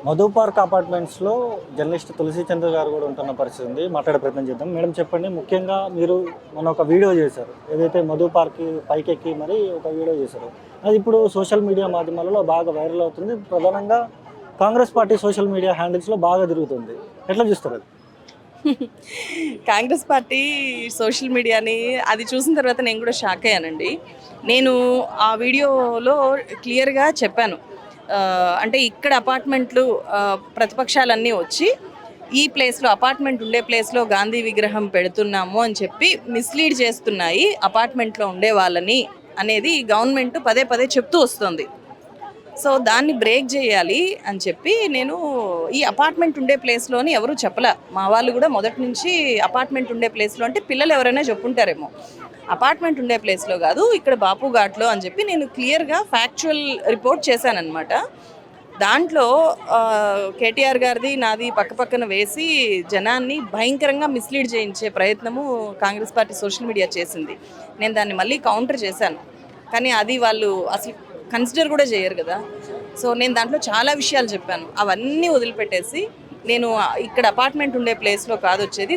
Madhu park అపార్ట్మెంట్స్లో journalist తులసి చంద్ర గారు కూడా ఉంటున్న పరిస్థితి ఉంది. మాట్లాడే ప్రయత్నం చేద్దాం. మేడం చెప్పండి, ముఖ్యంగా మీరు మొన్న ఒక వీడియో చేశారు, ఏదైతే మధు పార్క్ పైకెక్కి మరి ఒక వీడియో చేశారు. అది ఇప్పుడు సోషల్ మీడియా మాధ్యమాలలో బాగా వైరల్ అవుతుంది. ప్రధానంగా కాంగ్రెస్ పార్టీ సోషల్ మీడియా హ్యాండిల్స్లో బాగా తిరుగుతుంది. ఎట్లా చూస్తారు అది? కాంగ్రెస్ పార్టీ సోషల్ మీడియాని అది చూసిన తర్వాత నేను కూడా షాక్ అయ్యానండి. నేను ఆ వీడియోలో క్లియర్గా చెప్పాను. అంటే ఇక్కడ అపార్ట్మెంట్లు ప్రతిపక్షాలన్నీ వచ్చి ఈ ప్లేస్లో అపార్ట్మెంట్ ఉండే ప్లేస్లో గాంధీ విగ్రహం పెడుతున్నాము అని చెప్పి మిస్లీడ్ చేస్తున్నాయి అపార్ట్మెంట్లో ఉండే వాళ్ళని అనేది గవర్నమెంట్ పదే పదే చెప్తూ వస్తుంది. సో దాన్ని బ్రేక్ చేయాలి అని చెప్పి నేను ఈ అపార్ట్మెంట్ ఉండే ప్లేస్లోని ఎవరు చెప్పలే. మా వాళ్ళు కూడా మొదటి నుంచి అపార్ట్మెంట్ ఉండే ప్లేస్లో అంటే పిల్లలు ఎవరైనా చెప్పుంటారేమో, అపార్ట్మెంట్ ఉండే ప్లేస్లో కాదు ఇక్కడ బాపు ఘాట్లో అని చెప్పి నేను క్లియర్గా ఫ్యాక్చువల్ రిపోర్ట్ చేశానన్నమాట. దాంట్లో కేటీఆర్ గారిది నాది పక్కపక్కన వేసి జనాన్ని భయంకరంగా మిస్లీడ్ చేయించే ప్రయత్నము కాంగ్రెస్ పార్టీ సోషల్ మీడియా చేసింది. నేను దాన్ని మళ్ళీ కౌంటర్ చేశాను, కానీ అది వాళ్ళు అసలు కన్సిడర్ కూడా చేయరు కదా. సో నేను దాంట్లో చాలా విషయాలు చెప్పాను. అవన్నీ వదిలిపెట్టేసి నేను ఇక్కడ అపార్ట్మెంట్ ఉండే ప్లేస్లో కాదు వచ్చేది,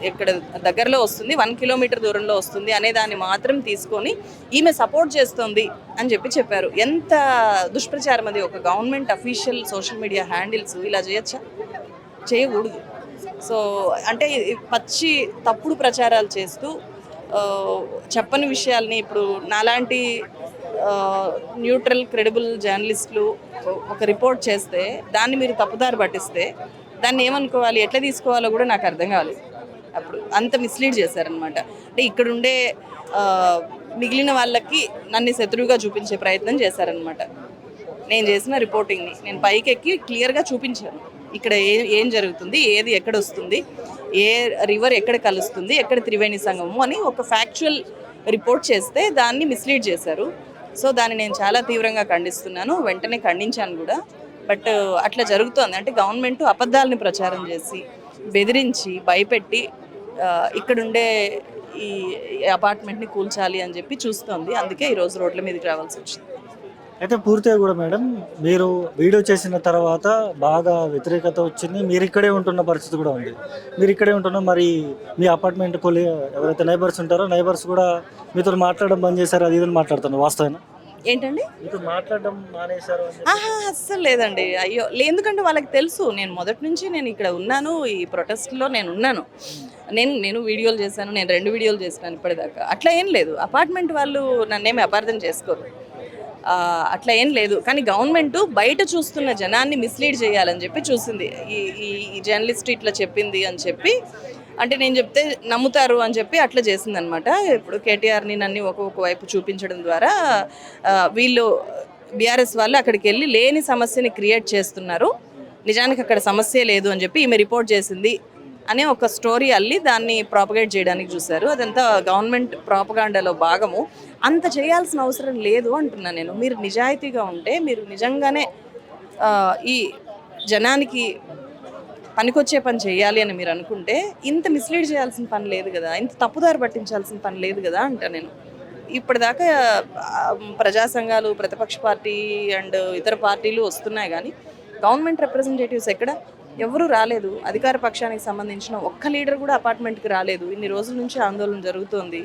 ఇక్కడ దగ్గరలో వస్తుంది, 1 కిలోమీటర్ దూరంలో వస్తుంది అనే దాన్ని మాత్రం తీసుకొని ఈమె సపోర్ట్ చేస్తుంది అని చెప్పారు. ఎంత దుష్ప్రచారం అది! ఒక government official social media handles ఇలా చేయొచ్చా? చేయకూడదు. సో అంటే పచ్చి తప్పుడు ప్రచారాలు చేస్తూ చెప్పని విషయాల్ని ఇప్పుడు నాలాంటి న్యూట్రల్ క్రెడిబుల్ జర్నలిస్టులు ఒక రిపోర్ట్ చేస్తే దాన్ని మీరు తప్పుదారి పట్టిస్తే దాన్ని ఏమనుకోవాలి, ఎట్లా తీసుకోవాలో కూడా నాకు అర్థం కాలేదు. అప్పుడు అంత మిస్లీడ్ చేశారనమాట. అంటే ఇక్కడుండే మిగిలిన వాళ్ళకి నన్ను శత్రువుగా చూపించే ప్రయత్నం చేశారనమాట. నేను చేసిన రిపోర్టింగ్ని నేను పైకెక్కి క్లియర్గా చూపించాను. ఇక్కడ ఏం జరుగుతుంది, ఏది ఎక్కడ వస్తుంది, ఏ రివర్ ఎక్కడ కలుస్తుంది, ఎక్కడ త్రివేణి సంగమము అని ఒక ఫ్యాక్చువల్ రిపోర్ట్ చేస్తే దాన్ని మిస్లీడ్ చేశారు. సో దాన్ని నేను చాలా తీవ్రంగా ఖండిస్తున్నాను, వెంటనే ఖండించాను కూడా. బట్ అట్లా జరుగుతోంది. అంటే గవర్నమెంట్ అబద్ధాలని ప్రచారం చేసి బెదిరించి భయపెట్టి ఇక్కడుండే ఈ అపార్ట్మెంట్ని కూల్చాలి అని చెప్పి చూస్తోంది. అందుకే ఈరోజు రోడ్ల మీదకి రావాల్సి వచ్చింది. అయితే పూర్తిగా కూడా మేడం, మీరు వీడియో చేసిన తర్వాత బాగా వ్యతిరేకత వచ్చింది. మీరు ఇక్కడే ఉంటున్న పరిస్థితి కూడా ఉంది. మీరు ఇక్కడే ఉంటున్న మరి మీ అపార్ట్మెంట్ ఎవరైతే నైబర్స్ ఉంటారో నైబర్స్ కూడా మీతో మాట్లాడడం బంద్ చేశారు, అది ఇదని మాట్లాడుతున్నారు. వాస్తవేనా? ఏంటండి? మీతో మాట్లాడడం మానేశారు? అస్సలు లేదండి. అయ్యో, ఎందుకంటే వాళ్ళకి తెలుసు నేను మొదటి నుంచి నేను ఇక్కడ ఉన్నాను, ఈ ప్రొటెస్ట్లో నేను ఉన్నాను. నేను వీడియోలు చేశాను, నేను 2 వీడియోలు చేశాను ఇప్పటిదాకా. అట్లా ఏం లేదు. అపార్ట్మెంట్ వాళ్ళు నన్నేమి అపార్థం చేసుకోరు, అట్లా ఏం లేదు. కానీ గవర్నమెంట్ బయట చూస్తున్న జనాన్ని మిస్లీడ్ చేయాలని చెప్పి చూసింది. ఈ జర్నలిస్ట్ ఇట్లా చెప్పింది అని చెప్పి, అంటే నేను చెప్తే నమ్ముతారు అని చెప్పి అట్లా చేసిందనమాట. ఇప్పుడు కేటీఆర్ని నన్ను ఒక్కొక్క వైపు చూపించడం ద్వారా వీళ్ళు బీఆర్ఎస్ వాళ్ళు అక్కడికి వెళ్ళి లేని సమస్యని క్రియేట్ చేస్తున్నారు, నిజానికి అక్కడ సమస్య లేదు అని చెప్పి ఈమె రిపోర్ట్ చేసింది అనే ఒక స్టోరీ అల్లి దాన్ని ప్రాపగేట్ చేయడానికి చూశారు. అదంతా గవర్నమెంట్ ప్రాపగాండాలో భాగము. అంత చేయాల్సిన అవసరం లేదు అంటున్నా నేను. మీరు నిజాయితీగా ఉంటే, మీరు నిజంగానే ఈ జనానికి పనికొచ్చే పని చేయాలి అని మీరు అనుకుంటే ఇంత మిస్లీడ్ చేయాల్సిన పని లేదు కదా, ఇంత తప్పుదారి పట్టించాల్సిన పని లేదు కదా అంటా నేను. ఇప్పటిదాకా ప్రజా సంఘాలు, ప్రతిపక్ష పార్టీ అండ్ ఇతర పార్టీలు వస్తున్నాయి, కానీ గవర్నమెంట్ రిప్రజెంటేటివ్స్ ఎక్కడ? ఎవరూ రాలేదు. అధికార పక్షానికి సంబంధించిన ఒక్క లీడర్ కూడా అపార్ట్మెంట్కి రాలేదు. ఇన్ని రోజుల నుంచి ఆందోళన జరుగుతోంది,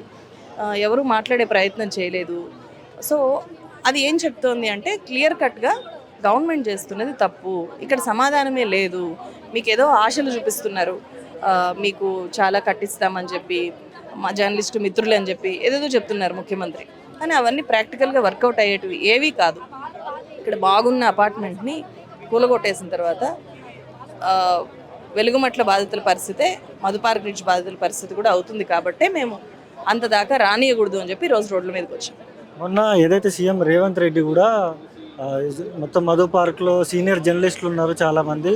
ఎవరు మాట్లాడే ప్రయత్నం చేయలేదు. సో అది ఏం చెప్తోంది అంటే క్లియర్ కట్గా గవర్నమెంట్ చేస్తున్నది తప్పు, ఇక్కడ సమాధానమే లేదు, మీకు ఏదో ఆశలు చూపిస్తున్నారు, మీకు చాలా కట్టిస్తామని చెప్పి, మా జర్నలిస్టు మిత్రులు అని చెప్పి ఏదేదో చెప్తున్నారు ముఖ్యమంత్రి. కానీ అవన్నీ ప్రాక్టికల్గా వర్కౌట్ అయ్యేటివి ఏవీ కాదు. ఇక్కడ బాగున్న అపార్ట్మెంట్ని కూలగొట్టేసిన తర్వాత వెలుగుమట్ల బాధితుల పరిస్థితే మధుపార్క్ నుంచి బాధితుల పరిస్థితి కూడా అవుతుంది. కాబట్టే మేము అంత దాకా రానియకూడదు అని చెప్పి రోజు రోడ్ల మీదకి వచ్చాం. మొన్న ఏదైతే సీఎం రేవంత్ రెడ్డి కూడా మొత్తం మధు పార్క్లో సీనియర్ జర్నలిస్టులు ఉన్నారు చాలామంది,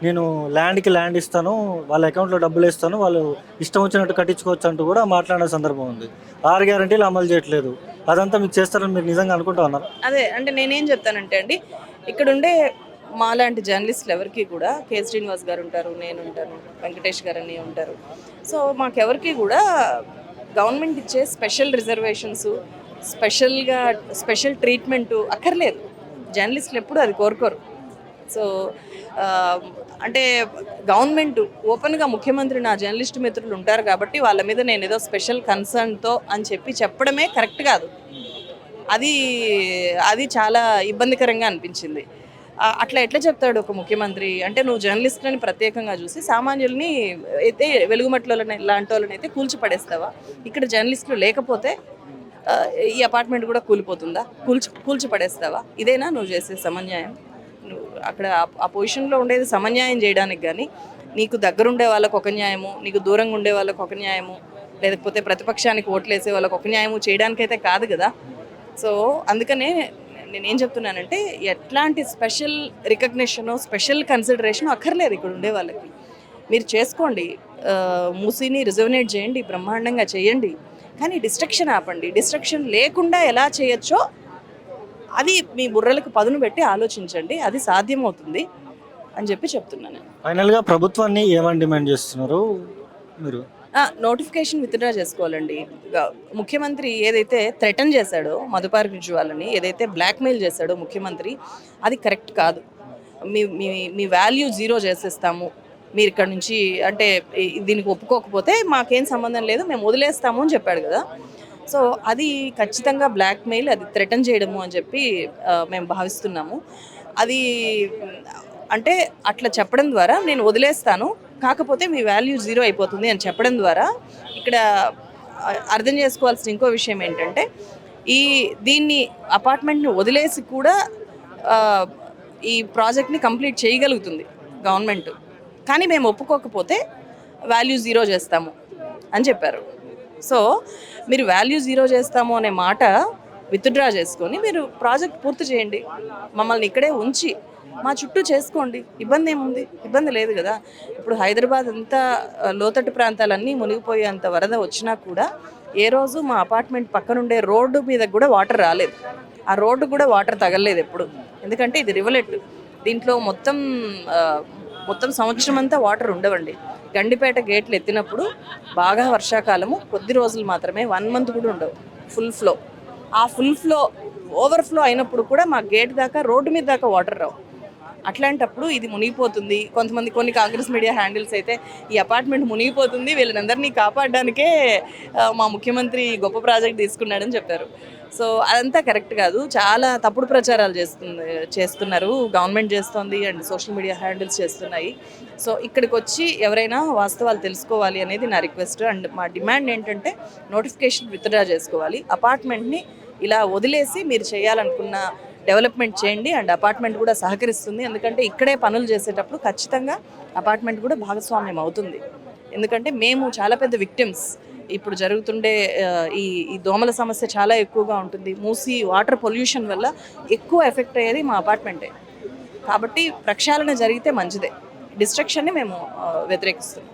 నేను ల్యాండ్ ఇస్తాను, వాళ్ళ అకౌంట్లో డబ్బులు ఇస్తాను, వాళ్ళు ఇష్టం వచ్చినట్టు కట్టించుకోవచ్చు అంటూ కూడా మాట్లాడే సందర్భం ఉంది. 6 గ్యారెంటీలు అమలు చేయట్లేదు, అదంతా మీకు చేస్తారని మీరు నిజంగా అనుకుంటా ఉన్నారు? అదే అంటే నేనేం చెప్తానంటే అండి, ఇక్కడుండే మాలాంటి జర్నలిస్టులు ఎవరికి కూడా, కే శ్రీనివాస్ గారు ఉంటారు, నేను ఉంటాను, వెంకటేష్ గారు అని ఉంటారు. సో మాకెవరికి కూడా గవర్నమెంట్ ఇచ్చే స్పెషల్ రిజర్వేషన్స్, స్పెషల్ ట్రీట్మెంటు అక్కర్లేదు. జర్నలిస్టులు ఎప్పుడు అది కోరుకోరు. సో ఆ, అంటే గవర్నమెంట్ ఓపెన్గా ముఖ్యమంత్రి నా జర్నలిస్ట్ మిత్రులు ఉంటారు కాబట్టి వాళ్ళ మీద నేను ఏదో స్పెషల్ కన్సర్న్తో అని చెప్పడమే కరెక్ట్ కాదు. అది అది చాలా ఇబ్బందికరంగా అనిపించింది. అట్లా ఎట్లా చెప్తాడు ఒక ముఖ్యమంత్రి? అంటే నువ్వు జర్నలిస్టులని ప్రత్యేకంగా చూసి సామాన్యుల్ని అయితే వెలుగుమట్లని లాంటి వాళ్ళని అయితే కూల్చిపడేస్తావా? ఇక్కడ జర్నలిస్టులు లేకపోతే ఆ, ఈ అపార్ట్మెంట్ కూడా కూలిపోతుందా? కూల్చి పడేస్తావా? ఇదేనా నువ్వు చేసే సమన్యాయం? నువ్వు అక్కడ ఆ పొజిషన్లో ఉండేది సమన్యాయం చేయడానికి, కానీ నీకు దగ్గరుండే వాళ్ళకు ఒక న్యాయము, నీకు దూరంగా ఉండే వాళ్ళకు ఒక న్యాయము, లేకపోతే ప్రతిపక్షానికి ఓట్లేసే వాళ్ళకు ఒక న్యాయము చేయడానికైతే కాదు కదా. సో అందుకనే నేనేం చెప్తున్నానంటే ఎట్లాంటి స్పెషల్ రికగ్నిషను స్పెషల్ కన్సిడరేషన్ అక్కర్లేదు ఇక్కడ ఉండే వాళ్ళకి. మీరు చేసుకోండి, మూసీని రిజర్వినేట్ చేయండి, బ్రహ్మాండంగా చేయండి, కానీ డిస్ట్రక్షన్ ఆపండి. డిస్ట్రక్షన్ లేకుండా ఎలా చేయొచ్చో అది మీ బుర్రలకు పదును పెట్టి ఆలోచించండి, అది సాధ్యమవుతుంది అని చెప్తున్నాను. ఫైనల్గా ప్రభుత్వాన్ని ఏమని డిమాండ్ చేస్తున్నారు మీరు? నోటిఫికేషన్ విత్డ్రా చేసుకోవాలండి. ముఖ్యమంత్రి ఏదైతే థ్రెటన్ చేశాడో మధుపార్క్ నుంచి వాళ్ళని, ఏదైతే బ్లాక్మెయిల్ చేశాడో ముఖ్యమంత్రి, అది కరెక్ట్ కాదు. మీ మీ మీ వాల్యూ జీరో చేసేస్తాము, మీరు ఇక్కడ నుంచి అంటే దీనికి ఒప్పుకోకపోతే మాకేం సంబంధం లేదు, మేము వదిలేస్తాము అని చెప్పాడు కదా. సో అది ఖచ్చితంగా బ్లాక్మెయిల్, అది థ్రెటన్ చేయడము అని చెప్పి మేము భావిస్తున్నాము. అది అంటే అట్లా చెప్పడం ద్వారా నేను వదిలేస్తాను, కాకపోతే మీ వాల్యూ జీరో అయిపోతుంది అని చెప్పడం ద్వారా ఇక్కడ అర్థం చేసుకోవాల్సిన ఇంకో విషయం ఏంటంటే దీన్ని అపార్ట్మెంట్ని వదిలేసి కూడా ఈ ప్రాజెక్ట్ని కంప్లీట్ చేయగలుగుతుంది గవర్నమెంట్, కానీ మేము ఒప్పుకోకపోతే వాల్యూ జీరో చేస్తాము అని చెప్పారు. సో మీరు వాల్యూ జీరో చేస్తాము అనే మాట విత్డ్రా చేసుకొని మీరు ప్రాజెక్ట్ పూర్తి చేయండి, మమ్మల్ని ఇక్కడే ఉంచి మా చుట్టూ చేసుకోండి, ఇబ్బంది ఏముంది? ఇబ్బంది లేదు కదా. ఇప్పుడు హైదరాబాద్ అంతా లోతట్టు ప్రాంతాలన్నీ మునిగిపోయేంత వరద వచ్చినా కూడా ఏ రోజు మా అపార్ట్మెంట్ పక్కనుండే రోడ్డు మీద కూడా వాటర్ రాలేదు, ఆ రోడ్డు కూడా వాటర్ తగలలేదు ఎప్పుడు. ఎందుకంటే ఇది రివలెట్, దీంట్లో మొత్తం సంవత్సరం అంతా వాటర్ ఉండవండి. గండిపేట గేట్లు ఎత్తినప్పుడు బాగా వర్షాకాలము కొద్ది రోజులు మాత్రమే, 1 month కూడా ఉండవు ఫుల్ ఫ్లో. ఆ ఫుల్ ఫ్లో ఓవర్ఫ్లో అయినప్పుడు కూడా మా గేట్ దాకా రోడ్డు మీద దాకా వాటర్ రావు. అట్లాంటప్పుడు ఇది మునిగిపోతుంది. కొన్ని కాంగ్రెస్ మీడియా హ్యాండిల్స్ అయితే ఈ అపార్ట్మెంట్ మునిగిపోతుంది, వీళ్ళనందరినీ కాపాడడానికే మా ముఖ్యమంత్రి గొప్ప ప్రాజెక్ట్ తీసుకున్నాడని చెప్పారు. సో అదంతా కరెక్ట్ కాదు, చాలా తప్పుడు ప్రచారాలు చేస్తున్నారు గవర్నమెంట్ చేస్తుంది అండ్ సోషల్ మీడియా హ్యాండిల్స్ చేస్తున్నాయి. సో ఇక్కడికి వచ్చి ఎవరైనా వాస్తవాలు తెలుసుకోవాలి అనేది నా రిక్వెస్ట్. అండ్ మా డిమాండ్ ఏంటంటే నోటిఫికేషన్ విత్డ్రా చేసుకోవాలి, అపార్ట్మెంట్ని ఇలా వదిలేసి మీరు చేయాలనుకున్న డెవలప్మెంట్ చేయండి. అండ్ అపార్ట్మెంట్ కూడా సహకరిస్తుంది, ఎందుకంటే ఇక్కడే పనులు చేసేటప్పుడు ఖచ్చితంగా అపార్ట్మెంట్ కూడా భాగస్వామ్యం అవుతుంది. ఎందుకంటే మేము చాలా పెద్ద విక్టిమ్స్. ఇప్పుడు జరుగుతుండే ఈ దోమల సమస్య చాలా ఎక్కువగా ఉంటుంది. మూసి వాటర్ పొల్యూషన్ వల్ల ఎక్కువ ఎఫెక్ట్ అయ్యేది మా అపార్ట్మెంటే. కాబట్టి ప్రక్షాళన జరిగితే మంచిదే, డిస్ట్రక్షన్ని మేము వ్యతిరేకిస్తున్నాం.